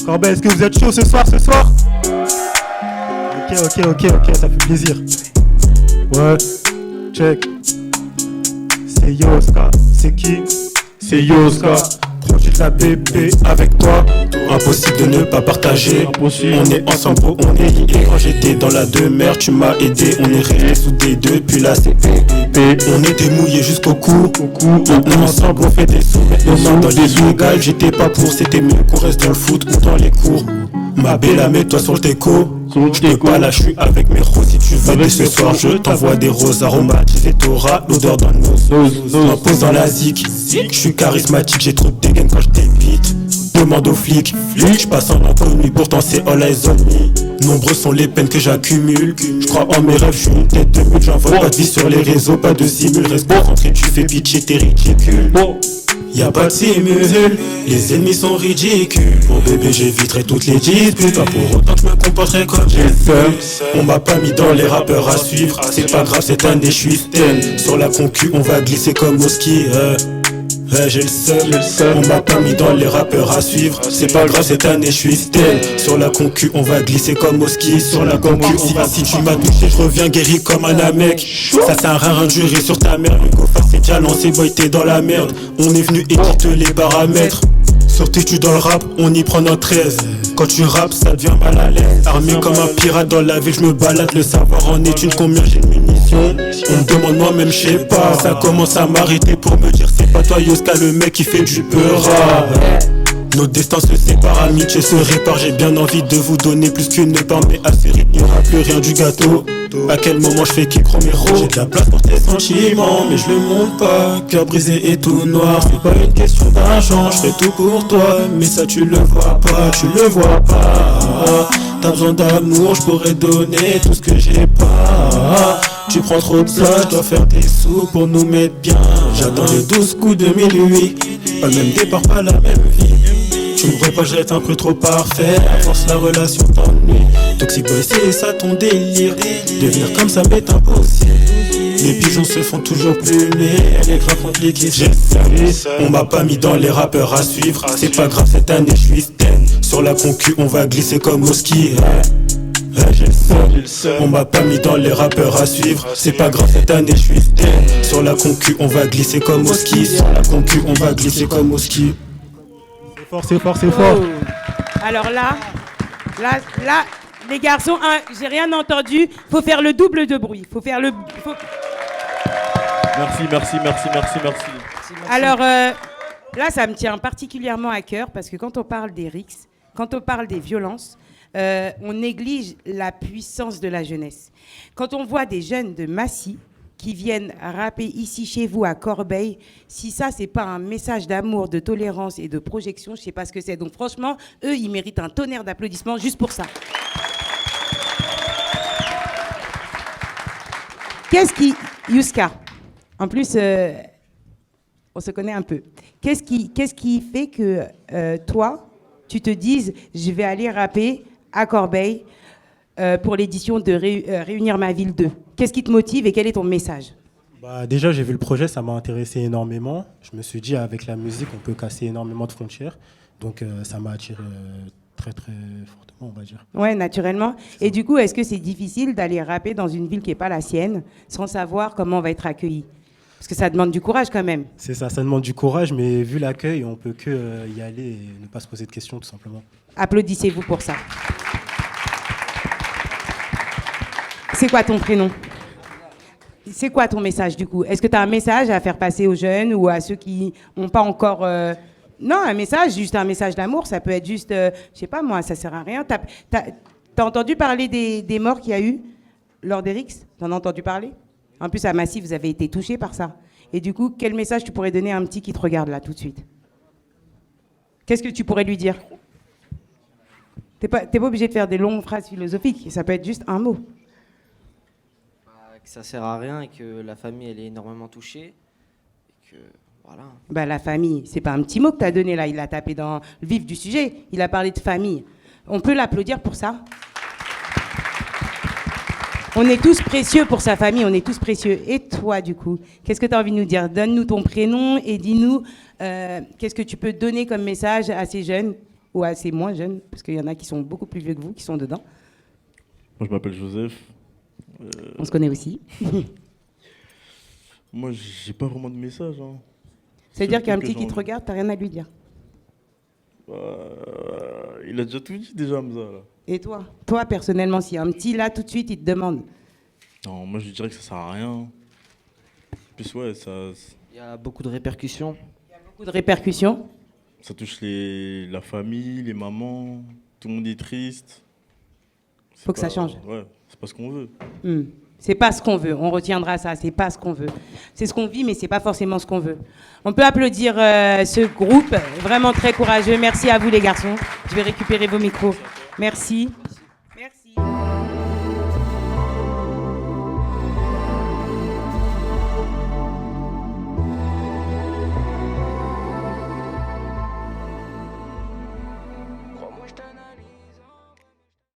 Corbeil, est-ce que vous êtes chaud ce soir, Ok, ça fait plaisir. Ouais, check. C'est Yoska, c'est qui? C'est Yoska. Projet de la bébé avec toi. Impossible de ne pas partager. Impossible. On est ensemble, bro, on est liés. Quand j'étais dans la demeure, tu m'as aidé. On est restés soudés depuis la CP. On était mouillés jusqu'au cou. Maintenant ensemble, on fait des sous. Maintenant dans les légales, j'étais pas pour. C'était mieux qu'on reste dans le foot ou dans les cours. Ma bella, mets-toi sur le déco. Je peux pas là, je suis avec mes roses. Si tu veux, dès ce soir, je t'envoie des roses aromatisées. T'auras l'odeur d'un os. M'impose dans la zik. Je suis charismatique, j'ai trop de dégaine quand je t'évite. Demande aux flics, je passe en inconnu, pourtant c'est all eyes on me. Nombreux sont les peines que j'accumule. Je crois en mes rêves, je suis une tête de mule. J'envoie pas de vie sur les réseaux, pas de simule. Reste pour rentrer, tu fais pitcher, t'es ridicule. Y'a pas de simule, les ennemis sont ridicules. Pour bébé j'éviterai toutes les disputes. Pas pour autant que je me comporterai comme j'ai seul. On m'a pas mis dans les rappeurs à suivre. C'est pas grave, cette année je suis zen. Sur la concu on va glisser comme au ski. J'ai le seum, on m'a pas mis dans les rappeurs à suivre. C'est pas grave, cette année je suis zen. Sur la concu on va glisser comme au ski. Sur la concu on va, si tu m'as touché je reviens guéri comme un mec. Ça sert à rien de jurer sur ta mère. Le coffre c'est déjà lancé, boy t'es dans la merde. On est venu éditer les paramètres. Sortais-tu dans le rap, on y prend un 13. Quand tu rappes, ça devient mal à l'aise. Armé comme un pirate dans la ville, je me balade. Le savoir en est une, combien j'ai de munitions. On me demande moi-même, je sais pas. Ça commence à m'arrêter pour me dire c'est pas toi Yoska le mec qui fait du peur. Nos destins se séparent, amitié se répare. J'ai bien envie de vous donner plus qu'une part, mais assez rythme, il n'y aura plus rien du gâteau. À quel moment je fais qui chromero? J'ai de la place pour tes sentiments, mais je le montre pas. Cœur brisé et tout noir, c'est pas une question d'argent. Je fais tout pour toi, mais ça tu le vois pas, tu le vois pas. T'as besoin d'amour, je pourrais donner tout ce que j'ai pas. Tu prends trop de place, je dois faire des sous pour nous mettre bien. J'attends les 12 coups de minuit, pas le même départ, pas la même vie. Tu me vois pas, je reste un peu trop parfait. À force la relation t'ennuie. Toxic boy, c'est ça ton délire. Devenir comme ça m'est impossible. Les pigeons se font toujours plumer. Elle est grave compliquée, j'ai le seum. On m'a pas mis dans les rappeurs à suivre. C'est pas grave, cette année je suis zen. Sur la concu on va glisser comme au ski. J'ai le seum. On m'a pas mis dans les rappeurs à suivre. C'est pas grave, cette année je suis zen. Sur la concu on va glisser comme au ski. Sur la concu on va glisser comme au ski. C'est fort. Alors là, les garçons, j'ai rien entendu. Faut faire le double de bruit. Merci. Alors là, ça me tient particulièrement à cœur parce que quand on parle des rixes, quand on parle des violences, on néglige la puissance de la jeunesse. Quand on voit des jeunes de Massy qui viennent rapper ici chez vous à Corbeil, si ça c'est pas un message d'amour, de tolérance et de projection, je sais pas ce que c'est. Donc franchement, eux ils méritent un tonnerre d'applaudissements juste pour ça. Youska, en plus on se connaît un peu. Qu'est-ce qui fait que toi tu te dises je vais aller rapper à Corbeil pour l'édition de Réunir ma ville 2. Qu'est-ce qui te motive et quel est ton message? Déjà, j'ai vu le projet, ça m'a intéressé énormément. Je me suis dit, avec la musique, on peut casser énormément de frontières. Donc, ça m'a attiré très, très fortement, on va dire. Ouais, naturellement. Et du coup, est-ce que c'est difficile d'aller rapper dans une ville qui n'est pas la sienne, sans savoir comment on va être accueilli? Parce que ça demande du courage quand même. C'est ça demande du courage, mais vu l'accueil, on peut que y aller et ne pas se poser de questions, tout simplement. Applaudissez-vous pour ça. C'est quoi ton prénom? C'est quoi ton message du coup? Est-ce que tu as un message à faire passer aux jeunes ou à ceux qui n'ont pas encore... Non, un message, juste un message d'amour, ça peut être juste... je sais pas moi, ça sert à rien. T'as entendu parler des morts qu'il y a eu lors des rixes? T'en as entendu parler? En plus, à Massy, vous avez été touchés par ça. Et du coup, quel message tu pourrais donner à un petit qui te regarde là tout de suite? Qu'est-ce que tu pourrais lui dire? T'es pas obligé de faire des longues phrases philosophiques, ça peut être juste un mot. Que ça sert à rien et que la famille elle est énormément touchée et que voilà. La famille, c'est pas un petit mot que tu as donné là, il a tapé dans le vif du sujet, il a parlé de famille. On peut l'applaudir pour ça? On est tous précieux pour sa famille, on est tous précieux. Et toi du coup, qu'est-ce que tu as envie de nous dire? Donne-nous ton prénom et dis-nous qu'est-ce que tu peux donner comme message à ces jeunes ou assez moins jeunes, parce qu'il y en a qui sont beaucoup plus vieux que vous, qui sont dedans. Moi, je m'appelle Joseph. On se connaît aussi. Moi, j'ai pas vraiment de message. Hein. C'est-à-dire Seul qu'un truc petit que qui te j'ai regarde, t'as rien à lui dire. Il a déjà tout dit, déjà, Hamza. Là. Et toi? Toi, personnellement, s'il y a un petit là, tout de suite, il te demande. Non, moi, je dirais que ça sert à rien. En plus, ouais, Il y a beaucoup de répercussions. Beaucoup de répercussions. ça touche la famille, les mamans. Tout le monde est triste. Faut que ça change. Ouais, c'est pas ce qu'on veut. C'est pas ce qu'on veut. On retiendra ça. C'est pas ce qu'on veut. C'est ce qu'on vit, mais c'est pas forcément ce qu'on veut. On peut applaudir ce groupe, vraiment très courageux. Merci à vous les garçons. Je vais récupérer vos micros. Merci.